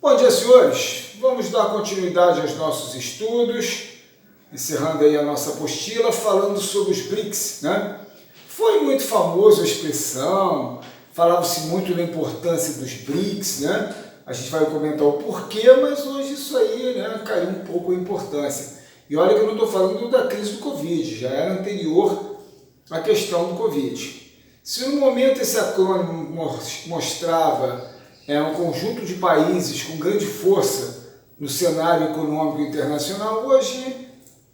Bom dia, senhores. Vamos dar continuidade aos nossos estudos, encerrando aí a nossa apostila, falando sobre os BRICS, né? Foi muito famoso a expressão, falava-se muito da importância dos BRICS, né? A gente vai comentar o porquê, mas hoje isso aí, né, caiu um pouco a importância. E olha que eu não estou falando da crise do Covid, já era anterior à questão do Covid. Se no momento esse acrônimo mostrava um conjunto de países com grande força no cenário econômico internacional, hoje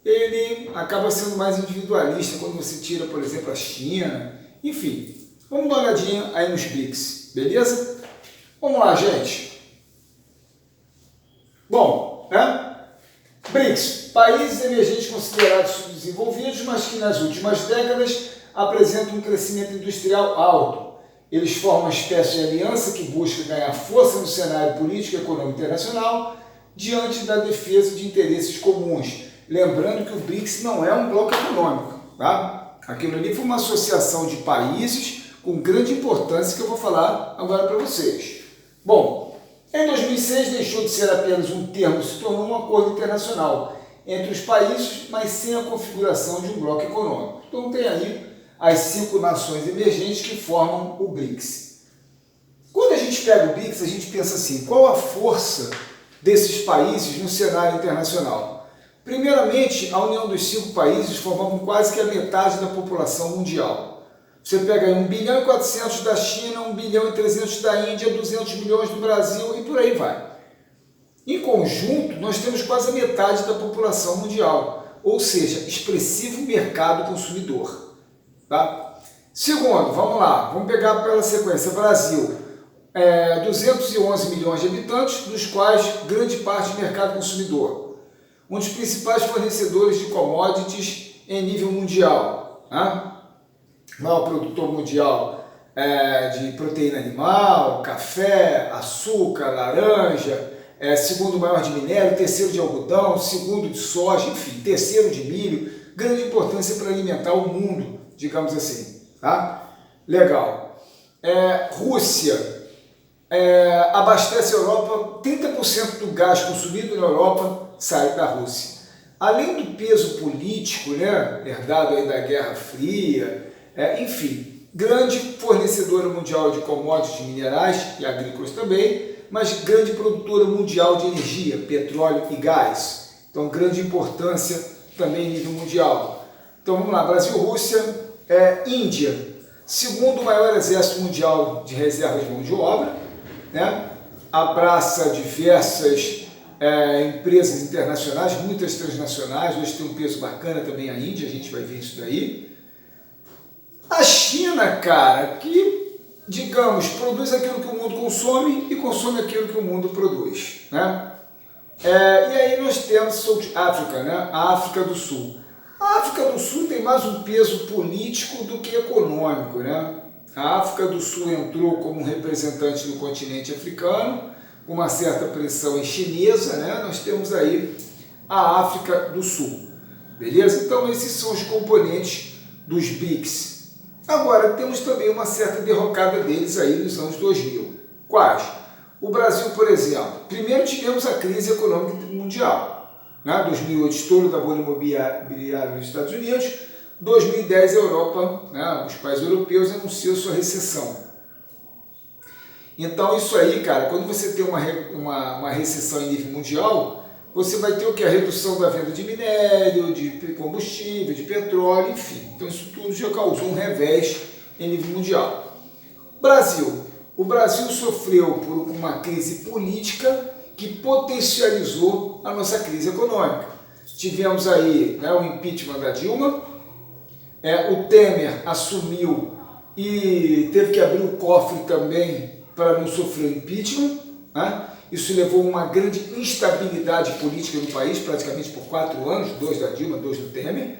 ele acaba sendo mais individualista quando você tira, por exemplo, a China. Enfim, vamos dar uma olhadinha aí nos BRICS, beleza? Vamos lá, gente. Bom, né? BRICS, países emergentes considerados subdesenvolvidos, mas que nas últimas décadas apresentam um crescimento industrial alto. Eles formam uma espécie de aliança que busca ganhar força no cenário político e econômico internacional diante da defesa de interesses comuns. Lembrando que o BRICS não é um bloco econômico, tá? Aquilo ali foi uma associação de países com grande importância que eu vou falar agora para vocês. Bom, em 2006 deixou de ser apenas um termo, se tornou um acordo internacional entre os países, mas sem a configuração de um bloco econômico. Então tem aí as 5 nações emergentes que formam o BRICS. Quando a gente pega o BRICS, a gente pensa assim, qual a força desses países no cenário internacional? Primeiramente, a união dos 5 países formavam quase que a metade da população mundial. Você pega aí 1 bilhão e 400 da China, 1 bilhão e 300 da Índia, 200 milhões do Brasil e por aí vai. Em conjunto, nós temos quase a metade da população mundial, ou seja, expressivo mercado consumidor. Tá? Segundo, vamos lá, vamos pegar pela sequência, Brasil, 211 milhões de habitantes, dos quais grande parte de mercado consumidor. Um dos principais fornecedores de commodities em nível mundial. Né? Maior produtor mundial de proteína animal, café, açúcar, laranja, segundo maior de minério, terceiro de algodão, segundo de soja, enfim, terceiro de milho, grande importância para alimentar o mundo, digamos assim, tá? Legal. Rússia abastece a Europa, 30% do gás consumido na Europa sai da Rússia. Além do peso político, né, herdado aí da Guerra Fria, enfim, grande fornecedora mundial de commodities minerais e agrícolas também, mas grande produtora mundial de energia, petróleo e gás. Então, grande importância também em nível mundial. Então, vamos lá, Brasil, Rússia, Índia, segundo maior exército mundial de reservas de mão de obra, né? Abraça diversas empresas internacionais, muitas transnacionais, hoje tem um peso bacana também a Índia, a gente vai ver isso daí. A China, cara, que, digamos, produz aquilo que o mundo consome e consome aquilo que o mundo produz, né? E aí nós temos South África, né? A África do Sul. A África do Sul tem mais um peso político do que econômico, né? A África do Sul entrou como um representante do continente africano, com uma certa pressão chinesa, né? Nós temos aí a África do Sul, beleza? Então esses são os componentes dos BRICS. Agora, temos também uma certa derrocada deles aí nos anos 2000. Quais? O Brasil, por exemplo. Primeiro tivemos a crise econômica mundial. 2008, estouro da bolha imobiliária nos Estados Unidos. 2010, a Europa, os países europeus anunciam sua recessão. Então, isso aí, cara, quando você tem uma recessão em nível mundial, você vai ter o que? A redução da venda de minério, de combustível, de petróleo, enfim. Então, isso tudo já causou um revés em nível mundial. Brasil. O Brasil sofreu por uma crise política que potencializou a nossa crise econômica. Tivemos aí o impeachment da Dilma, o Temer assumiu e teve que abrir o cofre também para não sofrer impeachment, né? Isso levou a uma grande instabilidade política no país, praticamente por 4 anos, 2 da Dilma, 2 do Temer.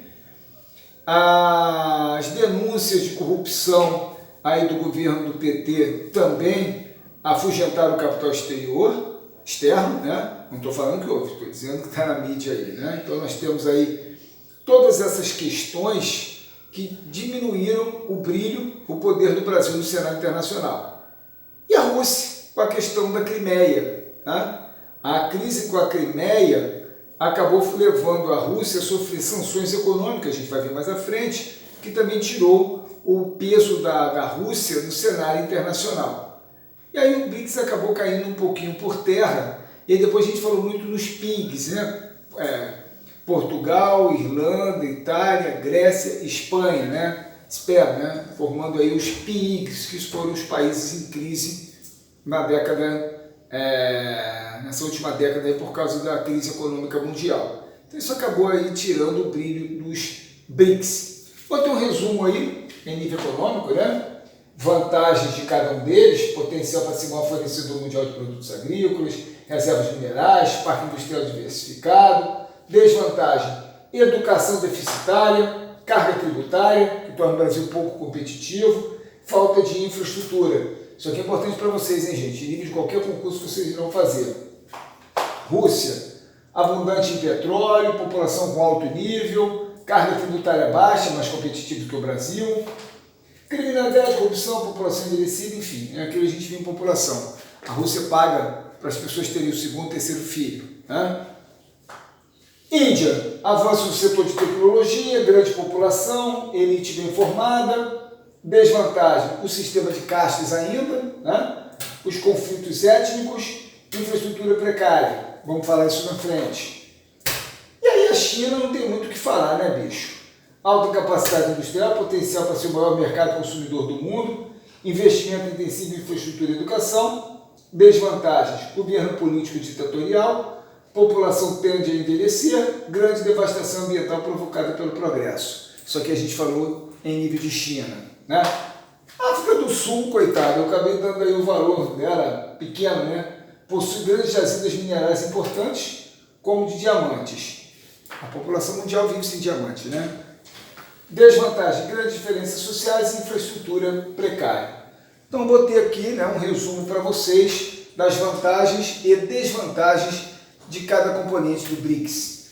As denúncias de corrupção aí do governo do PT também afugentaram o capital externo, né? Não estou falando que houve, estou dizendo que está na mídia aí, né? Então nós temos aí todas essas questões que diminuíram o brilho, o poder do Brasil no cenário internacional. E a Rússia, com a questão da Crimeia, né? A crise com a Crimeia acabou levando a Rússia a sofrer sanções econômicas, a gente vai ver mais à frente, que também tirou o peso da Rússia no cenário internacional. E aí o BRICS acabou caindo um pouquinho por terra, e aí depois a gente falou muito nos PIGs, né? Portugal, Irlanda, Itália, Grécia, Espanha, né? Formando aí os PIGs, que foram os países em crise nessa última década aí, por causa da crise econômica mundial. Então isso acabou aí tirando o brilho dos BRICS. Vou ter um resumo aí em nível econômico, né? Vantagens de cada um deles: potencial para ser o maior fornecedor mundial de produtos agrícolas, reservas minerais, parque industrial diversificado. Desvantagem: educação deficitária, carga tributária, que torna o Brasil pouco competitivo, falta de infraestrutura. Isso aqui é importante para vocês, hein, gente? Em nível de qualquer concurso que vocês irão fazer. Rússia: abundante em petróleo, população com alto nível, carga tributária baixa, mais competitivo que o Brasil. Criminalidade, corrupção, população envelhecida, enfim, é aquilo que a gente viu em população. A Rússia paga para as pessoas terem o segundo e terceiro filho, né? Índia: avanço no setor de tecnologia, grande população, elite bem formada. Desvantagem: o sistema de castas ainda, né? Os conflitos étnicos, infraestrutura precária. Vamos falar isso na frente. E aí a China não tem muito o que falar, né, bicho? Alta capacidade industrial, potencial para ser o maior mercado consumidor do mundo, investimento intensivo em infraestrutura e educação. Desvantagens: governo político ditatorial, população tende a envelhecer, grande devastação ambiental provocada pelo progresso. Isso aqui a gente falou em nível de China, né? África do Sul, coitado, eu acabei dando aí o valor dela pequeno, né? Possui grandes jazidas minerais importantes, como de diamantes. A população mundial vive sem diamante, né? Desvantagem: grandes diferenças sociais e infraestrutura precária. Então eu botei aqui, né, um resumo para vocês das vantagens e desvantagens de cada componente do BRICS.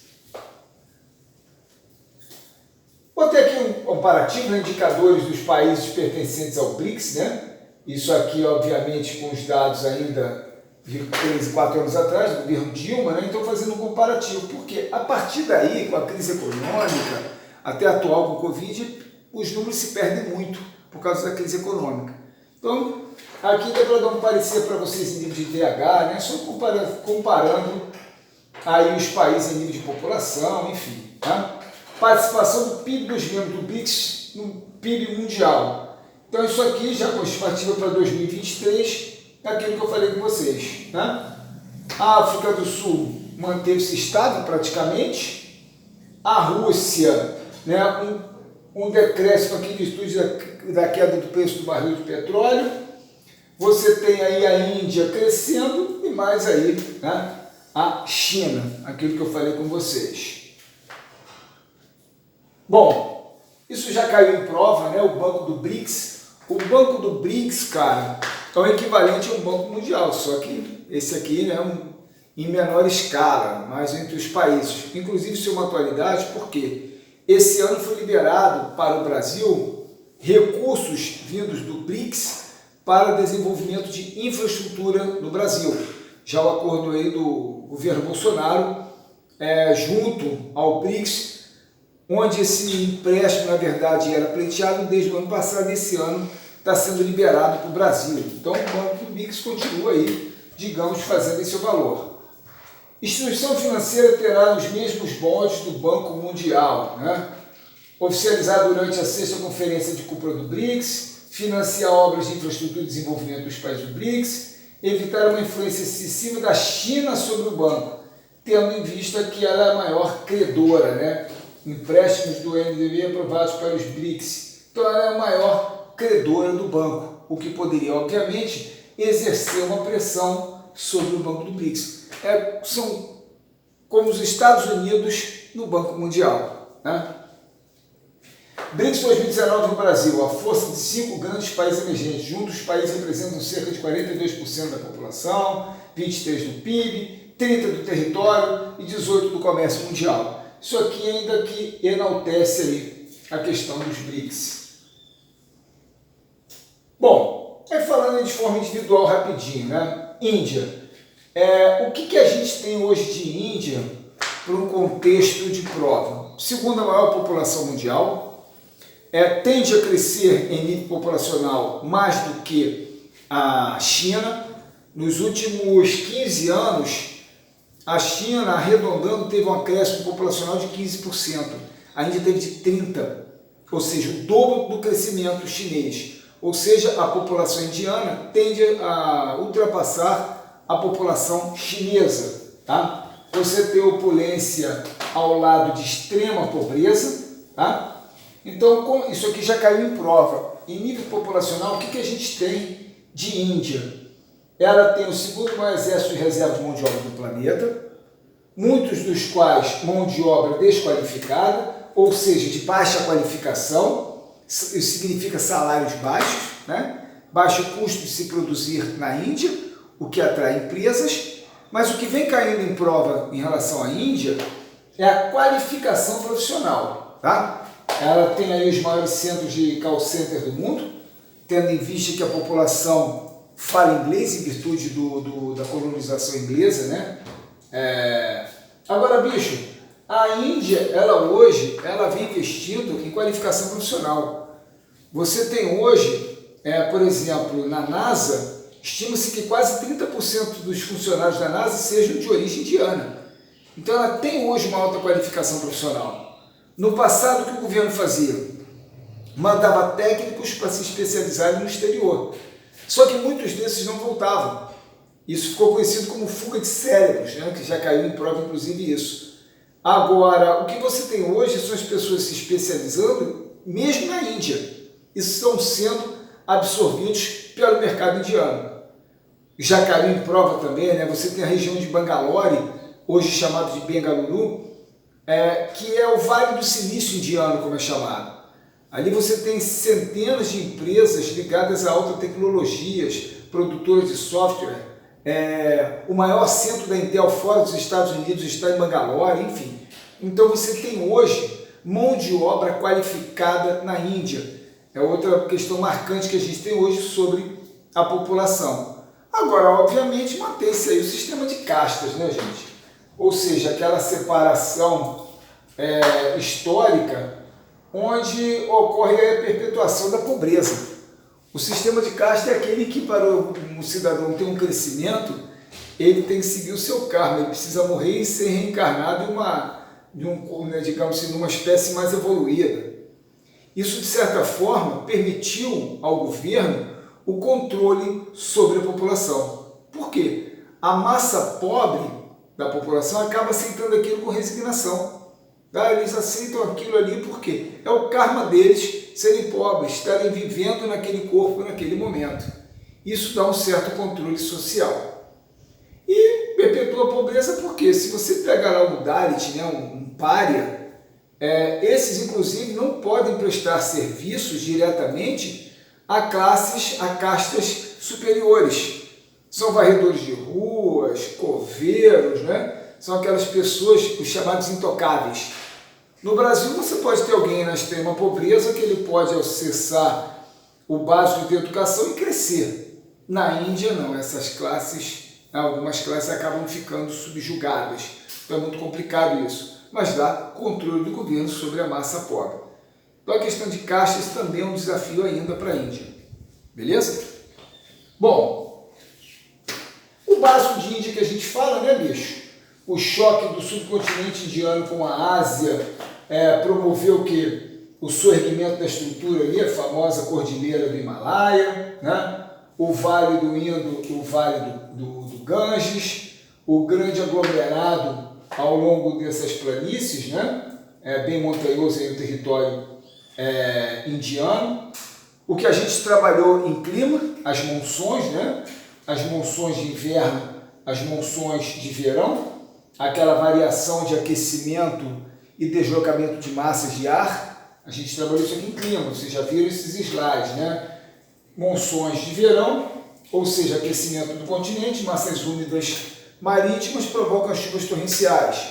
Botei aqui um comparativo, né, indicadores dos países pertencentes ao BRICS, né? Isso aqui, obviamente, com os dados ainda de 3, 4 anos atrás, do governo Dilma, né? Então fazendo um comparativo, porque a partir daí, com a crise econômica, até atual com o Covid, os números se perdem muito por causa da crise econômica. Então, aqui dá para dar um parecer para vocês em nível de DH, né? Só comparando aí os países em nível de população, enfim. Tá? Participação do PIB dos membros do BRICS no PIB mundial. Então, isso aqui já com estimativa para 2023, é aquilo que eu falei com vocês. Tá? A África do Sul manteve-se estável praticamente. A Rússia, né, um decréscimo aqui em virtude da queda do preço do barril de petróleo. Você tem aí a Índia crescendo e mais aí, né, a China, aquilo que eu falei com vocês. Bom, isso já caiu em prova, né, o Banco do BRICS. O Banco do BRICS, cara, é o equivalente a um banco mundial, só que esse aqui, né, em menor escala, mas entre os países. Inclusive, isso é uma atualidade, porque esse ano foi liberado para o Brasil recursos vindos do BRICS para desenvolvimento de infraestrutura no Brasil. Já o acordo aí do governo Bolsonaro junto ao BRICS, onde esse empréstimo, na verdade, era pleiteado desde o ano passado, esse ano está sendo liberado para o Brasil. Então, o Banco do BRICS continua aí, digamos, fazendo esse valor. Instituição financeira terá os mesmos moldes do Banco Mundial, né? Oficializar durante a 6ª Conferência de Cúpula do BRICS, financiar obras de infraestrutura e desenvolvimento dos países do BRICS, evitar uma influência excessiva da China sobre o banco, tendo em vista que ela é a maior credora, né? Empréstimos do NDB aprovados para os BRICS. Então ela é a maior credora do banco, o que poderia, obviamente, exercer uma pressão sobre o Banco do BRICS. São como os Estados Unidos no Banco Mundial, né? BRICS 2019 no Brasil, a força de 5 grandes países emergentes. Juntos, os países representam cerca de 42% da população, 23% do PIB, 30% do território e 18% do comércio mundial. Isso aqui ainda que enaltece aí a questão dos BRICS. Bom, falando de forma individual rapidinho, né? Índia. O que a gente tem hoje de Índia para um contexto de prova? Segunda maior população mundial, tende a crescer em nível populacional mais do que a China. Nos últimos 15 anos, a China, arredondando, teve um acréscimo populacional de 15%. A Índia teve de 30%, ou seja, o dobro do crescimento chinês. Ou seja, a população indiana tende a ultrapassar a população chinesa. Tá? Você tem opulência ao lado de extrema pobreza. Tá? Então, isso aqui já caiu em prova. Em nível populacional, o que a gente tem de Índia? Ela tem o segundo maior exército de reserva de mão de obra do planeta, muitos dos quais mão de obra desqualificada, ou seja, de baixa qualificação. Isso significa salários baixos, né? Baixo custo de se produzir na Índia, o que atrai empresas. Mas o que vem caindo em prova em relação à Índia é a qualificação profissional. Tá? Ela tem aí os maiores centros de call center do mundo, tendo em vista que a população fala inglês em virtude da colonização inglesa, né? Agora, bicho, a Índia, hoje, vem investindo em qualificação profissional. Você tem hoje, por exemplo, na NASA, estima-se que quase 30% dos funcionários da NASA sejam de origem indiana. Então ela tem hoje uma alta qualificação profissional. No passado, o que o governo fazia? Mandava técnicos para se especializarem no exterior. Só que muitos desses não voltavam. Isso ficou conhecido como fuga de cérebros, né? Que já caiu em prova, inclusive, isso. Agora, o que você tem hoje são as pessoas se especializando mesmo na Índia. Isso estão sendo absorvidos pelo mercado indiano. Já caiu em prova também, né? Você tem a região de Bangalore, hoje chamado de Bengaluru, que é o Vale do Silício indiano, como é chamado. Ali você tem centenas de empresas ligadas a alta tecnologias, produtoras de software. O maior centro da Intel fora dos Estados Unidos está em Bangalore, enfim. Então você tem hoje mão de obra qualificada na Índia. É outra questão marcante que a gente tem hoje sobre a população. Agora, obviamente, mantém-se aí o sistema de castas, né, gente? Ou seja, aquela separação histórica onde ocorre a perpetuação da pobreza. O sistema de casta é aquele que, para um cidadão ter um crescimento, ele tem que seguir o seu karma, ele precisa morrer e ser reencarnado digamos assim, numa espécie mais evoluída. Isso, de certa forma, permitiu ao governo o controle sobre a população. Por quê? A massa pobre da população acaba aceitando aquilo com resignação. Eles aceitam aquilo ali porque é o karma deles serem pobres, estarem vivendo naquele corpo, naquele momento. Isso dá um certo controle social. E perpetua a pobreza porque se você pega lá um Dalit, né, um pária, esses inclusive não podem prestar serviços diretamente a castas superiores. São varredores de ruas, coveiros, né? São aquelas pessoas, os chamados intocáveis. No Brasil você pode ter alguém na extrema pobreza que ele pode acessar o básico de educação e crescer. Na Índia não, algumas classes acabam ficando subjugadas. Então é muito complicado isso, mas dá controle do governo sobre a massa pobre. Então a questão de castas também é um desafio ainda para a Índia. Beleza? Bom, o básico de Índia que a gente fala, né, bicho? O choque do subcontinente indiano com a Ásia promoveu o quê? O surgimento da estrutura ali, a famosa cordilheira do Himalaia, né? O Vale do Indo, o Vale do Ganges, o grande aglomerado ao longo dessas planícies, né? Bem montanhoso aí o território indiano. O que a gente trabalhou em clima, as monções, né? As monções de inverno, as monções de verão, aquela variação de aquecimento e deslocamento de massas de ar. A gente trabalhou isso aqui em clima, vocês já viram esses slides, né? Monções de verão, ou seja, aquecimento do continente, massas úmidas marítimas provocam chuvas torrenciais.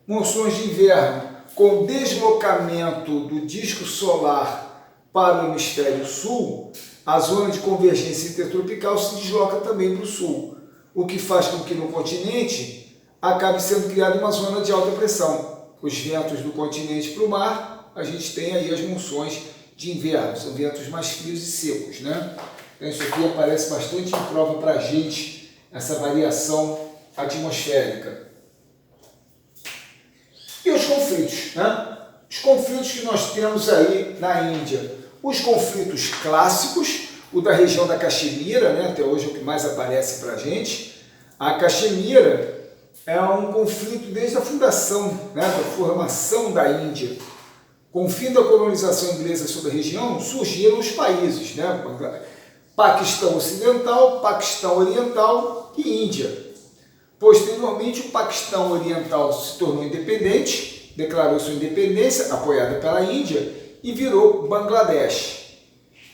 Monções de inverno, com deslocamento do disco solar para o hemisfério sul, a zona de convergência intertropical se desloca também para o sul. o que faz com que no continente acabe sendo criada uma zona de alta pressão. Os ventos do continente para o mar, a gente tem aí as monções de inverno, são ventos mais frios e secos, né? Então isso aqui aparece bastante em prova para a gente, essa variação atmosférica. E os conflitos, né? Os conflitos que nós temos aí na Índia. Os conflitos clássicos, o da região da Caxemira, né? Até hoje é o que mais aparece para a gente. A Caxemira é um conflito desde a fundação, né? Da formação da Índia. Com o fim da colonização inglesa sobre a região, surgiram os países, né? Paquistão Ocidental, Paquistão Oriental e Índia. Posteriormente, o Paquistão Oriental se tornou independente, declarou sua independência, apoiada pela Índia, e virou Bangladesh.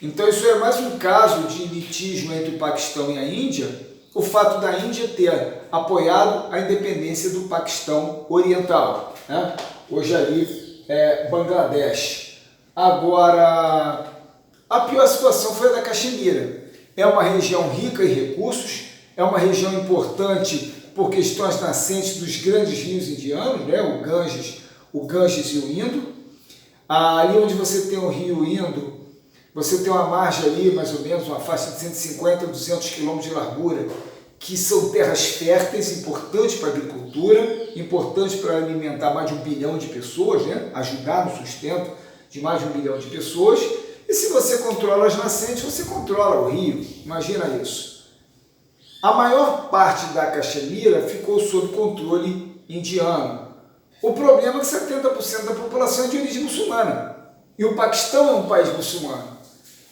Então, isso é mais um caso de litígio entre o Paquistão e a Índia, o fato da Índia ter apoiado a independência do Paquistão Oriental, né? Hoje ali é Bangladesh. Agora, a pior situação foi a da Caxemira. É uma região rica em recursos, é uma região importante por questões nascentes dos grandes rios indianos, né? o Ganges e o Indo. Ali onde você tem o rio Indo, você tem uma margem ali, mais ou menos, uma faixa de 150 a 200 quilômetros de largura, que são terras férteis, importantes para a agricultura, importantes para alimentar mais de 1 bilhão de pessoas, né? Ajudar no sustento de mais de 1 bilhão de pessoas. E se você controla as nascentes, você controla o rio. Imagina isso. A maior parte da Caxemira ficou sob controle indiano. O problema é que 70% da população é de origem muçulmana. E o Paquistão é um país muçulmano.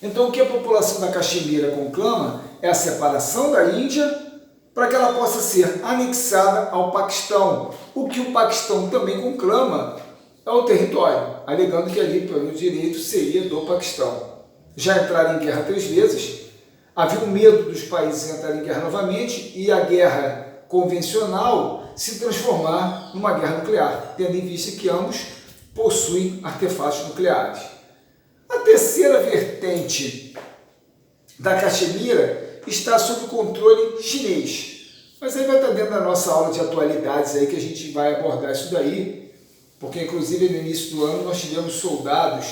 Então o que a população da Caxemira conclama é a separação da Índia para que ela possa ser anexada ao Paquistão. O que o Paquistão também conclama é o território, alegando que ali, pelo direito, seria do Paquistão. Já entraram em guerra 3 vezes, havia um medo dos países entrarem em guerra novamente e a guerra convencional se transformar numa guerra nuclear, tendo em vista que ambos possuem artefatos nucleares. A terceira vertente da Caxemira está sob controle chinês. Mas aí vai estar dentro da nossa aula de atualidades aí que a gente vai abordar isso daí, porque inclusive no início do ano nós tivemos soldados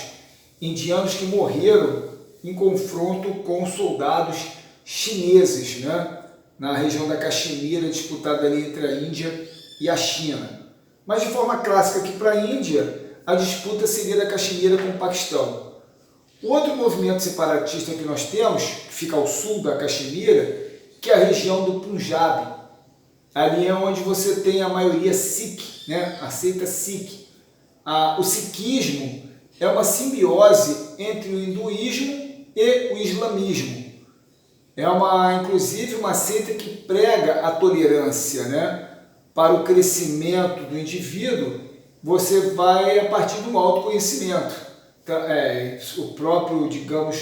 indianos que morreram em confronto com soldados chineses, né? Na região da Caxemira, disputada ali entre a Índia e a China. Mas de forma clássica aqui para a Índia, a disputa seria da Caxemira com o Paquistão. O outro movimento separatista que nós temos, que fica ao sul da Caxemira, que é a região do Punjab. Ali é onde você tem a maioria Sikh, né? A seita Sikh. O Sikhismo é uma simbiose entre o hinduísmo e o islamismo. É inclusive uma seita que prega a tolerância, né? Para o crescimento do indivíduo, você vai a partir do autoconhecimento. O próprio, digamos,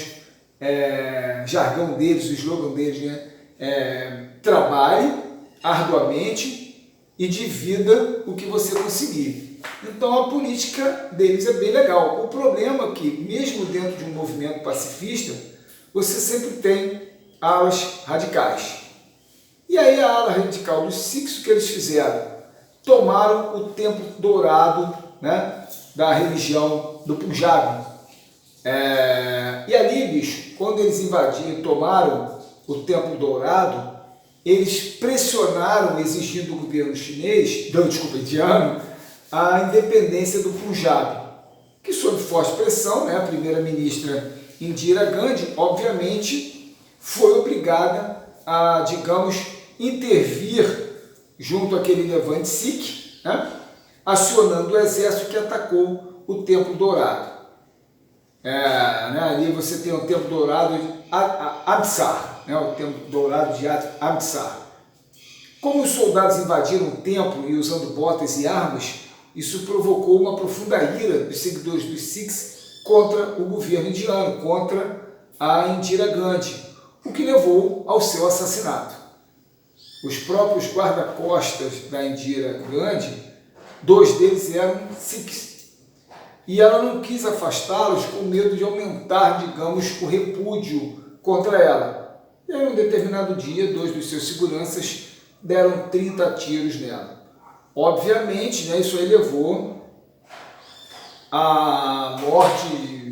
jargão deles, o slogan deles, né? Trabalhe arduamente e divida o que você conseguir. Então a política deles é bem legal. O problema é que, mesmo dentro de um movimento pacifista, você sempre tem alas radicais. E aí a ala radical dos Sikhs, o que eles fizeram? Tomaram o templo dourado, né, da religião do Punjab. E ali, bicho, quando eles invadiram e tomaram o templo dourado, eles pressionaram, exigindo do governo indiano, a independência do Punjab, que sob forte pressão, né, a primeira-ministra Indira Gandhi, obviamente, foi obrigada a, digamos, intervir junto àquele levante Sikh, né, acionando o exército que atacou o Templo Dourado. Ali você tem o Templo Dourado de Amritsar, né, o Templo Dourado de Amritsar. Como os soldados invadiram o templo e usando botas e armas, isso provocou uma profunda ira dos seguidores dos Sikhs contra o governo indiano, contra a Indira Gandhi, o que levou ao seu assassinato. Os próprios guarda-costas da Indira Gandhi, 2 deles eram Sikhs, e ela não quis afastá-los com medo de aumentar, digamos, o repúdio contra ela. E aí, em um determinado dia, 2 dos seus seguranças deram 30 tiros nela. Obviamente, né, isso aí levou à morte,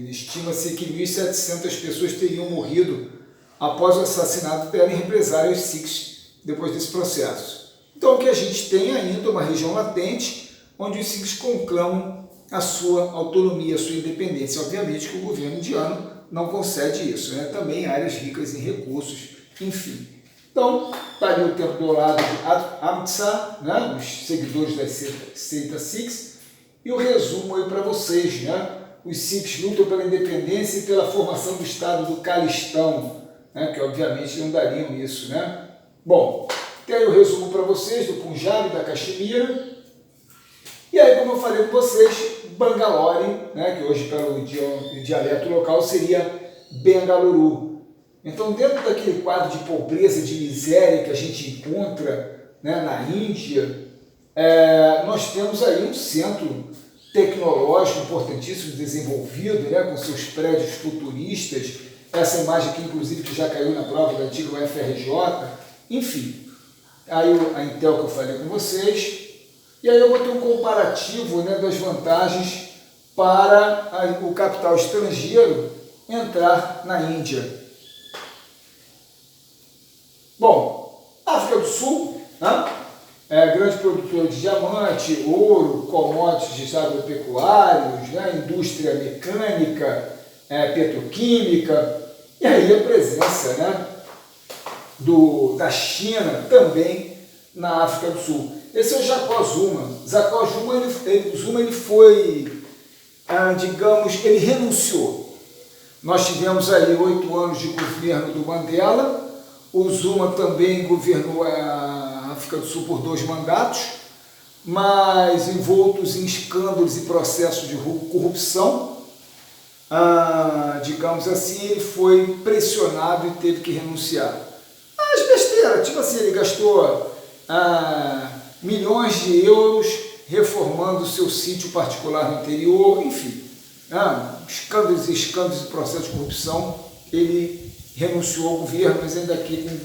estima-se que 1.700 pessoas teriam morrido após o assassinato dela em represália aos Sikhs depois desse processo. Então o que a gente tem ainda é uma região latente onde os Sikhs conclamam a sua autonomia, a sua independência. Obviamente que o governo indiano não concede isso, né? Também áreas ricas em recursos, enfim. Então, está ali o tempo do lado de Amritsar, né? Os seguidores da seita Sikhs, e o resumo aí para vocês, né? Os Sikhs lutam pela independência e pela formação do estado do Calistão, né? Que obviamente não dariam isso, né? Bom, tem aí o resumo para vocês do Punjab, da Caxemira. E aí, como eu falei com vocês, Bangalore, né, que hoje pelo dialeto local seria Bengaluru. Então, dentro daquele quadro de pobreza, de miséria que a gente encontra, né, na Índia, nós temos aí um centro tecnológico importantíssimo, desenvolvido, né, com seus prédios futuristas, essa imagem aqui, inclusive, que já caiu na prova da antiga UFRJ, enfim. Aí a Intel que eu falei com vocês. E aí eu vou ter um comparativo, né, das vantagens para o capital estrangeiro entrar na Índia. Bom, África do Sul, né, é grande produtora de diamante, ouro, commodities agropecuários, né, indústria mecânica, petroquímica, e aí a presença, né, da China também na África do Sul. Esse é o Jacob Zuma. Jacob Zuma ele foi, digamos, ele renunciou. Nós tivemos aí 8 anos de governo do Mandela, o Zuma também governou a África do Sul por 2 mandatos, mas envoltos em escândalos e processos de corrupção, digamos assim, ele foi pressionado e teve que renunciar. As besteiras, tipo assim, ele gastou milhões de euros reformando o seu sítio particular no interior, enfim, escândalos e processos de corrupção, ele renunciou ao governo, mas ainda aqui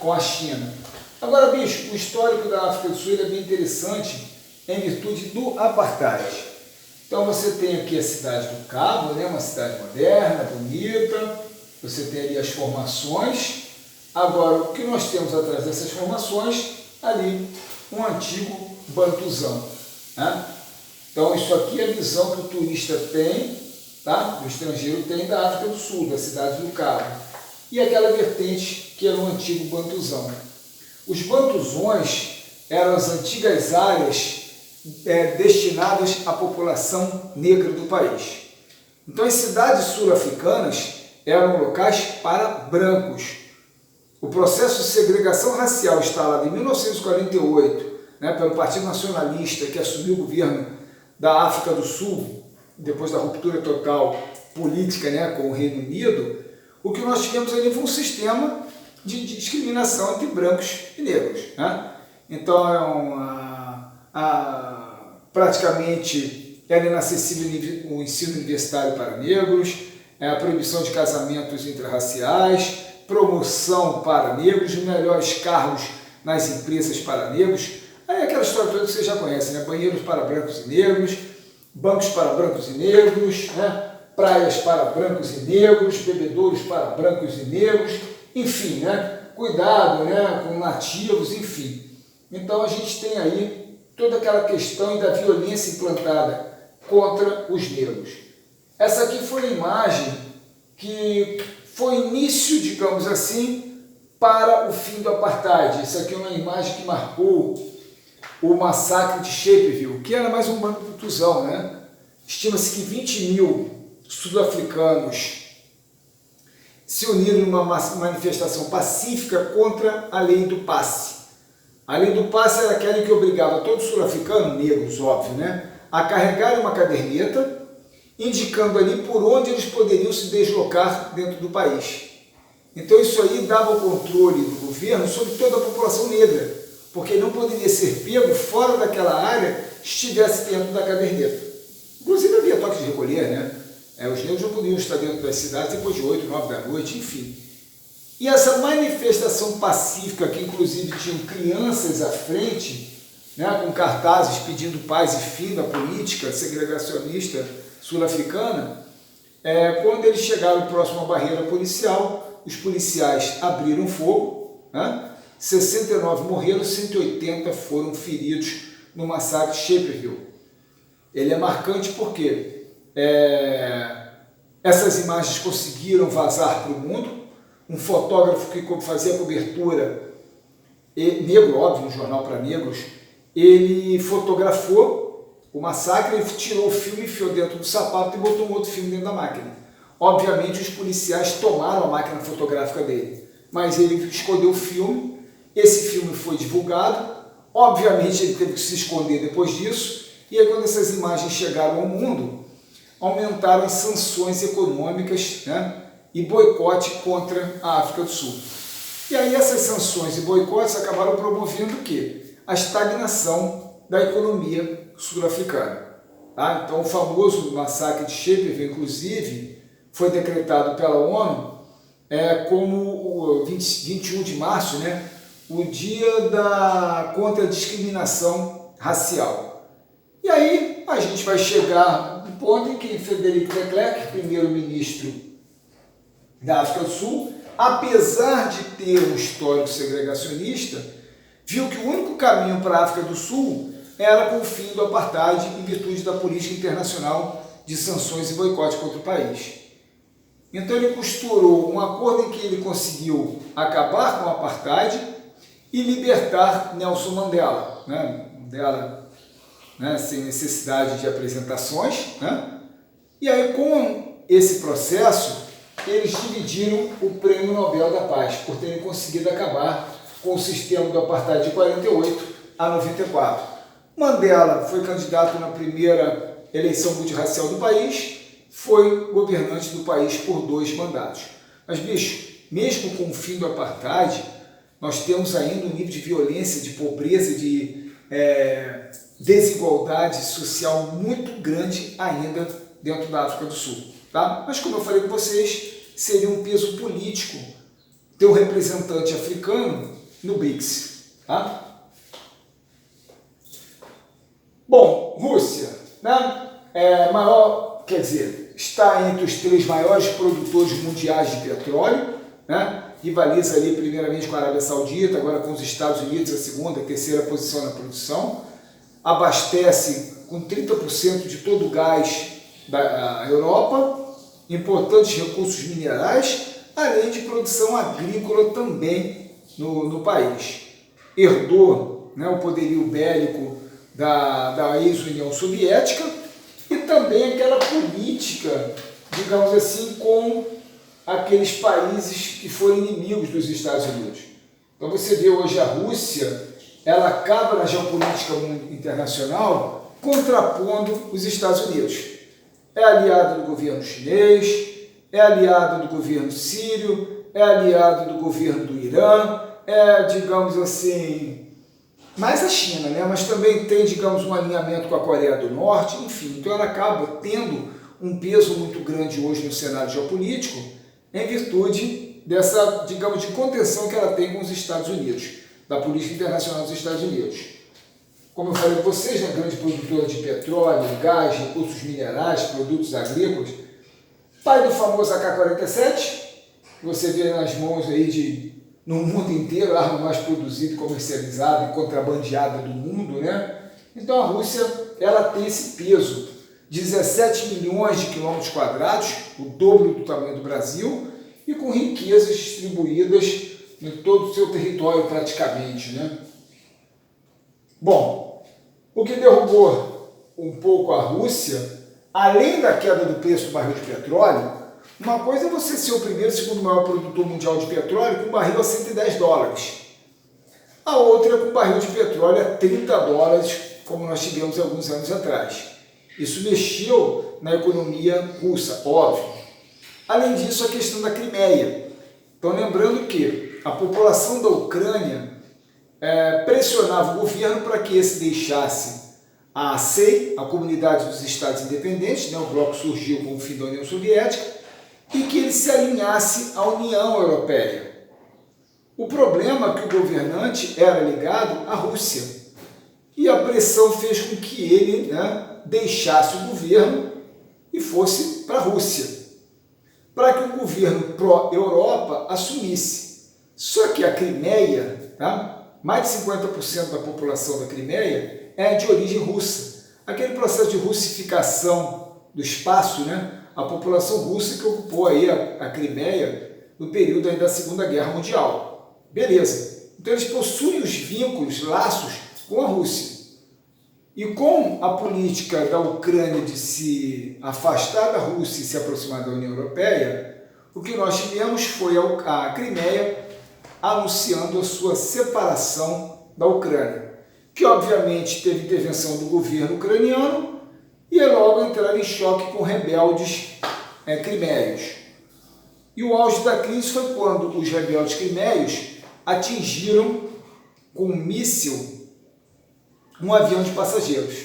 com a China. Agora, bicho, o histórico da África do Sul é bem interessante em virtude do apartheid. Então você tem aqui a cidade do Cabo, né, uma cidade moderna, bonita, você tem ali as formações. Agora, o que nós temos atrás dessas formações? Ali, um antigo bantuzão. Né? Então, isso aqui é a visão que o turista tem, tá? O estrangeiro tem da África do Sul, da cidade do Cabo. E aquela vertente que era o antigo bantuzão. Os bantuzões eram as antigas áreas destinadas à população negra do país. Então, as cidades sul-africanas eram locais para brancos. O processo de segregação racial instalado em 1948, né, pelo Partido Nacionalista, que assumiu o governo da África do Sul, depois da ruptura total política, né, com o Reino Unido, o que nós tivemos ali foi um sistema de discriminação entre brancos e negros. Né? Então, praticamente era inacessível o ensino universitário para negros, a proibição de casamentos intrarraciais, promoção para negros, melhores cargos nas empresas para negros. Aí aquela história toda que você já conhece, né? Banheiros para brancos e negros, bancos para brancos e negros, né? Praias para brancos e negros, bebedouros para brancos e negros, enfim, né? Cuidado, né, com nativos, enfim. Então a gente tem aí toda aquela questão da violência implantada contra os negros. Essa aqui foi a imagem que foi início, digamos assim, para o fim do apartheid. Isso aqui é uma imagem que marcou o massacre de Sharpeville, que era mais um bantuzão, né? Estima-se que 20.000 sul-africanos se uniram numa manifestação pacífica contra a lei do passe. A lei do passe era aquela que obrigava todo sul-africano, negros, óbvio, né, a carregar uma caderneta, indicando ali por onde eles poderiam se deslocar dentro do país. Então isso aí dava o controle do governo sobre toda a população negra, porque não poderia ser pego fora daquela área se estivesse dentro da caderneta. Inclusive havia toque de recolher, né? Os negros não podiam estar dentro das cidades depois de 8, 9 da noite, enfim. E essa manifestação pacífica, que inclusive tinham crianças à frente, né, com cartazes pedindo paz e fim da política segregacionista sul-africana, quando eles chegaram próximo à barreira policial, os policiais abriram fogo, né, 69 morreram, 180 foram feridos no massacre de Sharpeville. Ele é marcante porque essas imagens conseguiram vazar para o mundo. Um fotógrafo que fazia cobertura, negro, óbvio, um jornal para negros, ele fotografou o massacre, ele tirou o filme, enfiou dentro do sapato e botou um outro filme dentro da máquina. Obviamente os policiais tomaram a máquina fotográfica dele, mas ele escondeu o filme, esse filme foi divulgado, obviamente ele teve que se esconder depois disso, e aí quando essas imagens chegaram ao mundo, aumentaram as sanções econômicas, né, e boicote contra a África do Sul. E aí essas sanções e boicotes acabaram promovendo o quê? A estagnação da economia sul-africana. Tá? Então o famoso massacre de Sharpeville, inclusive, foi decretado pela ONU como o 21 de março, né, o dia contra a discriminação racial. E aí a gente vai chegar no ponto em que Frederic de Klerk, primeiro-ministro da África do Sul, apesar de ter um histórico segregacionista, viu que o único caminho para a África do Sul era com o fim do apartheid em virtude da política internacional de sanções e boicote contra o país. Então ele costurou um acordo em que ele conseguiu acabar com o apartheid e libertar Nelson Mandela, né? Mandela, né, sem necessidade de apresentações, né? E aí com esse processo eles dividiram o Prêmio Nobel da Paz, por terem conseguido acabar com o sistema do apartheid de 48 a 94. Mandela foi candidato na primeira eleição multirracial do país, foi governante do país por 2 mandatos. Mas, bicho, mesmo com o fim do apartheid, nós temos ainda um nível de violência, de pobreza, de desigualdade social muito grande ainda dentro da África do Sul. Tá? Mas, como eu falei com vocês, seria um peso político ter um representante africano no BRICS. Tá? Bom, Rússia, né? Quer dizer, está entre os 3 maiores produtores mundiais de petróleo, né? Rivaliza ali primeiramente com a Arábia Saudita, agora com os Estados Unidos, a segunda, a terceira posição na produção, abastece com 30% de todo o gás da Europa, importantes recursos minerais, além de produção agrícola também no país. Herdou, né, o poderio bélico da ex-União Soviética e também aquela política, digamos assim, com aqueles países que foram inimigos dos Estados Unidos. Então você vê hoje a Rússia, ela acaba na geopolítica internacional contrapondo os Estados Unidos. É aliado do governo chinês, é aliado do governo sírio, é aliado do governo do Irã, digamos assim, mais a China, né? Mas também tem, digamos, um alinhamento com a Coreia do Norte, enfim. Então ela acaba tendo um peso muito grande hoje no cenário geopolítico em virtude dessa, digamos, de contenção que ela tem com os Estados Unidos, da política internacional dos Estados Unidos. Como eu falei com vocês, né, grande produtora de petróleo, gás, recursos minerais, produtos agrícolas, pai do famoso AK-47, que você vê nas mãos aí no mundo inteiro, a arma mais produzida, comercializada e contrabandeada do mundo, né? Então a Rússia, ela tem esse peso, 17 milhões de quilômetros quadrados, o dobro do tamanho do Brasil, e com riquezas distribuídas em todo o seu território praticamente, né? Bom, o que derrubou um pouco a Rússia, além da queda do preço do barril de petróleo, uma coisa é você ser o primeiro e segundo maior produtor mundial de petróleo com um barril a 110 dólares. A outra é com um barril de petróleo a 30 dólares, como nós tivemos alguns anos atrás. Isso mexeu na economia russa, óbvio. Além disso, a questão da Crimeia. Então, lembrando que a população da Ucrânia pressionava o governo para que esse deixasse a CEI, a Comunidade dos Estados Independentes, né? O bloco surgiu com o fim da União Soviética, e que ele se alinhasse à União Europeia. O problema é que o governante era ligado à Rússia e a pressão fez com que ele, deixasse o governo e fosse para a Rússia, para que o governo pró-Europa assumisse. Só que a Crimeia, mais de 50% da população da Crimeia é de origem russa. Aquele processo de russificação do espaço, a população russa que ocupou aí a Crimeia no período aí da Segunda Guerra Mundial. Beleza. Então eles possuem os vínculos, laços com a Rússia. E com a política da Ucrânia de se afastar da Rússia e se aproximar da União Europeia, o que nós tivemos foi a Crimeia anunciando a sua separação da Ucrânia, que obviamente teve intervenção do governo ucraniano e logo entraram em choque com rebeldes crimeios. E o auge da crise foi quando os rebeldes crimeios atingiram com um míssil um avião de passageiros.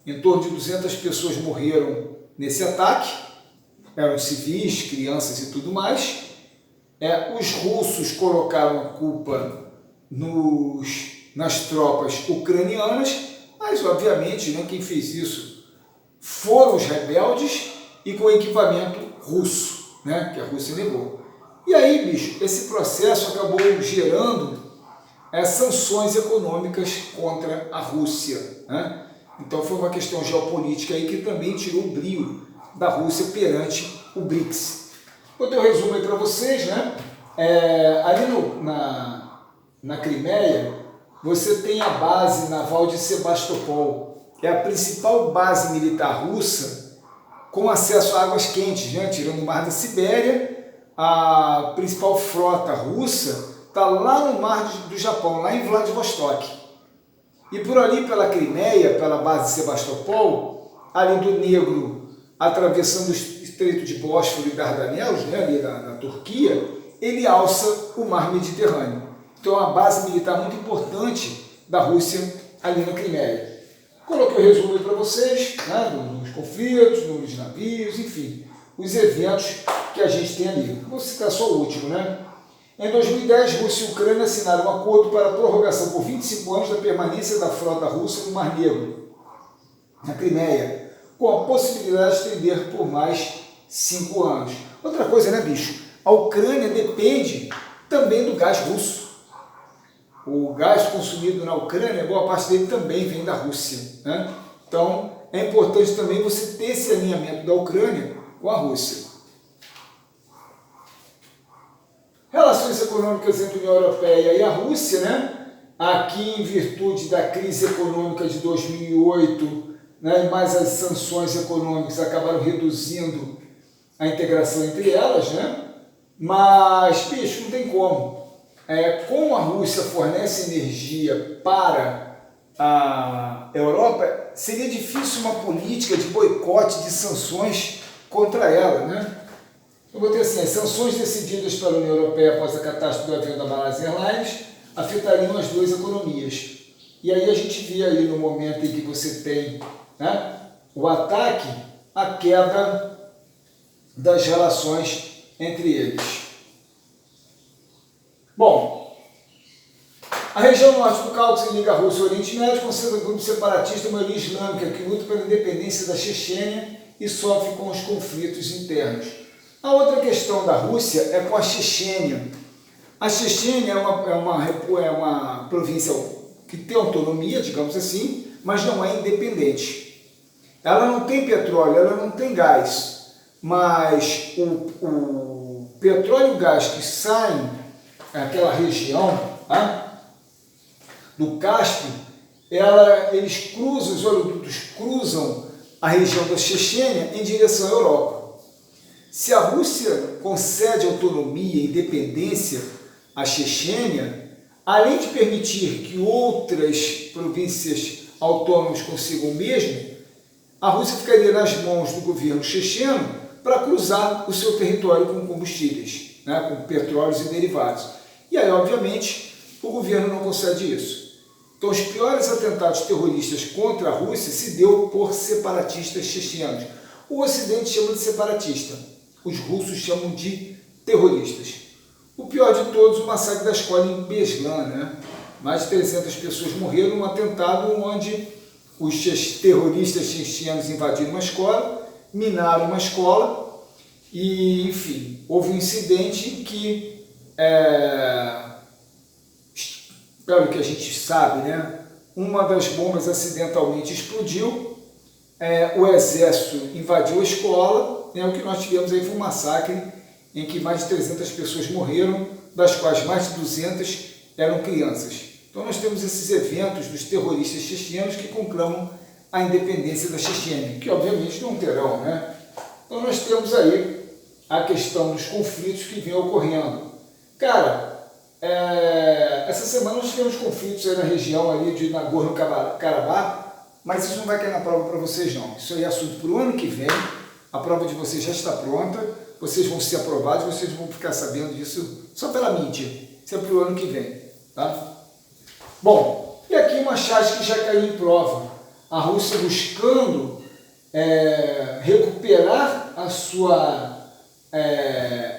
Em torno de 200 pessoas morreram nesse ataque, eram civis, crianças e tudo mais. Os russos colocaram a culpa nas tropas ucranianas, mas obviamente quem fez isso foram os rebeldes e com equipamento russo, que a Rússia negou. E aí, bicho, esse processo acabou gerando sanções econômicas contra a Rússia. Então foi uma questão geopolítica aí que também tirou o brio da Rússia perante o BRICS. Vou ter um resumo aí para vocês, ali na Crimeia, você tem a base naval de Sebastopol, que é a principal base militar russa com acesso a águas quentes, tirando o mar da Sibéria. A principal frota russa está lá no mar do Japão, lá em Vladivostok. E por ali, pela Crimeia, pela base de Sebastopol, além do Negro, atravessando o Estreito de Bósforo e Dardanelos, ali na Turquia, ele alça o mar Mediterrâneo. Então é uma base militar muito importante da Rússia ali na Crimeia. Coloquei o resumo aí para vocês, dos conflitos, dos navios, enfim, os eventos que a gente tem ali. Vou citar só o último, Em 2010, Rússia e Ucrânia assinaram um acordo para a prorrogação por 25 anos da permanência da frota russa no Mar Negro, na Crimeia, com a possibilidade de estender por mais 5 anos. Outra coisa, bicho? A Ucrânia depende também do gás russo. O gás consumido na Ucrânia, boa parte dele também vem da Rússia. Então, é importante também você ter esse alinhamento da Ucrânia com a Rússia. Relações econômicas entre a União Europeia e a Rússia, aqui em virtude da crise econômica de 2008, e mais as sanções econômicas acabaram reduzindo a integração entre elas, mas, bicho, não tem como. Como a Rússia fornece energia para a Europa, seria difícil uma política de boicote, de sanções contra ela, Eu botei assim: as sanções decididas pela União Europeia após a catástrofe do avião da Malaysia Airlines afetariam as duas economias. E aí a gente vê aí no momento em que você tem o ataque, a queda das relações entre eles. Bom, a região norte do Cáucaso liga a Rússia ao Oriente Médio, concentra um grupo separatista, uma maioria islâmica, que luta pela independência da Chechênia e sofre com os conflitos internos. A outra questão da Rússia é com a Chechênia. A Chechênia é uma província que tem autonomia, digamos assim, mas não é independente. Ela não tem petróleo, ela não tem gás, mas o petróleo e o gás que saem daquela região do Cáspio, eles cruzam, os oleodutos cruzam a região da Chechênia em direção à Europa. Se a Rússia concede autonomia e independência à Chechênia, além de permitir que outras províncias autônomas consigam o mesmo, a Rússia ficaria nas mãos do governo checheno para cruzar o seu território com combustíveis, com petróleos e derivados. E aí, obviamente, o governo não concede isso. Então, os piores atentados terroristas contra a Rússia se deu por separatistas chechenos. O Ocidente chama de separatista. Os russos chamam de terroristas. o pior de todos, o massacre da escola em Beslan, né? Mais de 300 pessoas morreram num atentado onde os terroristas chechenos invadiram uma escola, minaram uma escola e, enfim, houve um incidente que, pelo que a gente sabe, né? Uma das bombas acidentalmente explodiu, o exército invadiu a escola, o que nós tivemos aí foi um massacre em que mais de 300 pessoas morreram, das quais mais de 200 eram crianças. Então nós temos esses eventos dos terroristas chechenos que conclamam a independência da Chechênia, que obviamente não terão, né? Então nós temos aí a questão dos conflitos que vem ocorrendo. Cara, essa semana nós tivemos conflitos aí na região ali de Nagorno-Karabakh, mas isso não vai cair na prova para vocês não. Isso aí é assunto para o ano que vem, a prova de vocês já está pronta, vocês vão ser aprovados, vocês vão ficar sabendo disso só pela mídia. Isso é para o ano que vem, tá? Bom, e aqui uma charge que já caiu em prova. A Rússia buscando recuperar a sua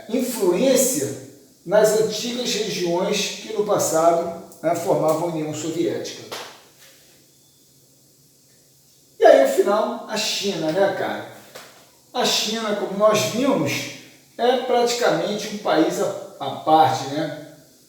influência nas antigas regiões que no passado formavam a União Soviética. E aí, no final, a China, né, cara? A China, como nós vimos, é praticamente um país à parte, né?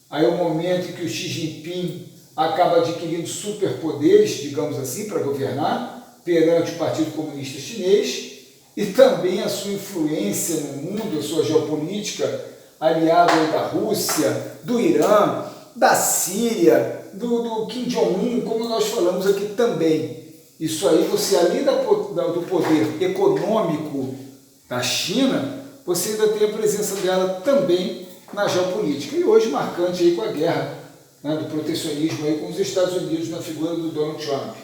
Aí é o momento em que o Xi Jinping acaba adquirindo superpoderes, digamos assim, para governar perante o Partido Comunista Chinês e também a sua influência no mundo, a sua geopolítica, aliado da Rússia, do Irã, da Síria, do Kim Jong-un, como nós falamos aqui também. Isso aí, você além do poder econômico da China, você ainda tem a presença dela também na geopolítica. E hoje marcante aí com a guerra, né, do protecionismo aí com os Estados Unidos na figura do Donald Trump.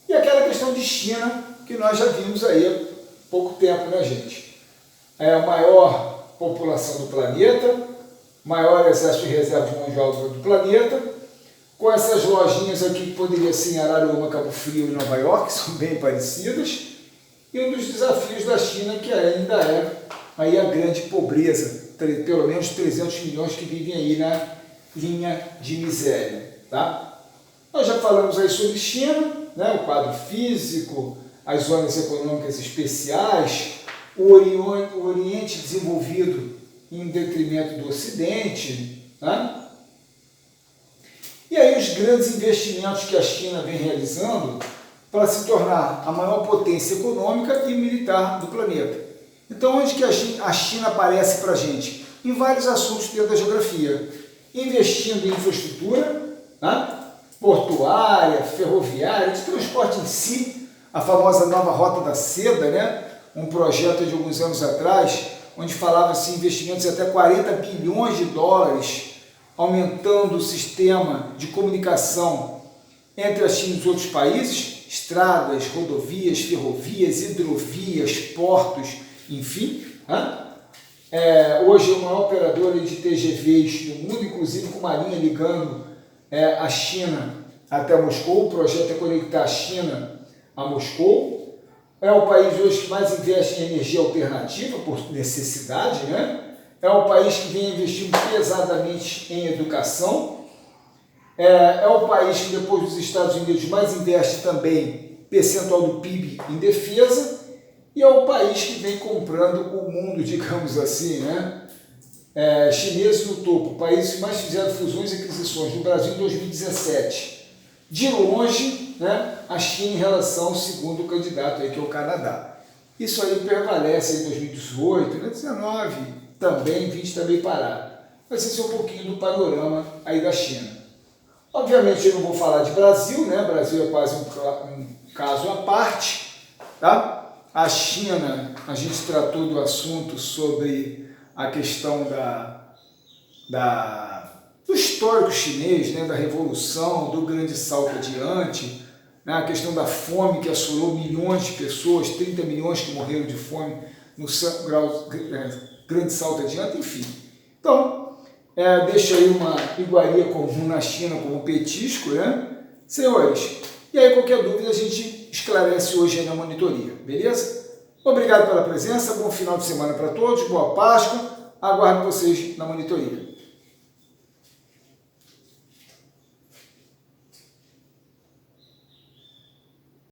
E aquela questão de China que nós já vimos aí há pouco tempo, né, gente? É a maior população do planeta, maior exército de reserva de mão de obra do planeta, com essas lojinhas aqui que poderia ser em Araruama, Cabo Frio e Nova York, que são bem parecidas, e um dos desafios da China que ainda é aí a grande pobreza, pelo menos 300 milhões que vivem aí na linha de miséria, tá? Nós já falamos aí sobre China, né, o quadro físico, as zonas econômicas especiais, o Oriente desenvolvido em detrimento do Ocidente, né? E aí os grandes investimentos que a China vem realizando para se tornar a maior potência econômica e militar do planeta. Então, onde que a China aparece para a gente? Em vários assuntos dentro da geografia. Investindo em infraestrutura, né? Portuária, ferroviária, de transporte em si, a famosa nova Rota da Seda, né? Um projeto de alguns anos atrás, onde falava-se investimentos de até 40 bilhões de dólares, aumentando o sistema de comunicação entre a China e os outros países, estradas, rodovias, ferrovias, hidrovias, portos, enfim. Né? Hoje é o maior operador de TGVs do mundo, inclusive com uma linha ligando a China até Moscou. O projeto é conectar a China a Moscou. É o país hoje que mais investe em energia alternativa, por necessidade, né? É o país que vem investindo pesadamente em educação. É o país que, depois dos Estados Unidos, mais investe também percentual do PIB em defesa. E é o país que vem comprando o mundo, digamos assim, né? Chineses no topo, países que mais fizeram fusões e aquisições no Brasil em 2017. De longe, né, a China em relação ao segundo candidato, aí, que é o Canadá. Isso aí prevalece em 2018, 2019, também, 20 também parado. Mas esse é um pouquinho do panorama aí da China. Obviamente eu não vou falar de Brasil, né? Brasil é quase um caso à parte, tá? A China, a gente tratou do assunto sobre a questão do histórico chinês, né, da revolução, do grande salto adiante, né, a questão da fome que assolou milhões de pessoas, 30 milhões que morreram de fome no grande salto adiante, enfim. Então, deixa aí uma iguaria comum na China como petisco, né? Senhores, e aí qualquer dúvida a gente esclarece hoje aí na monitoria, beleza? Obrigado pela presença, bom final de semana para todos, boa Páscoa, Aguardo vocês na monitoria.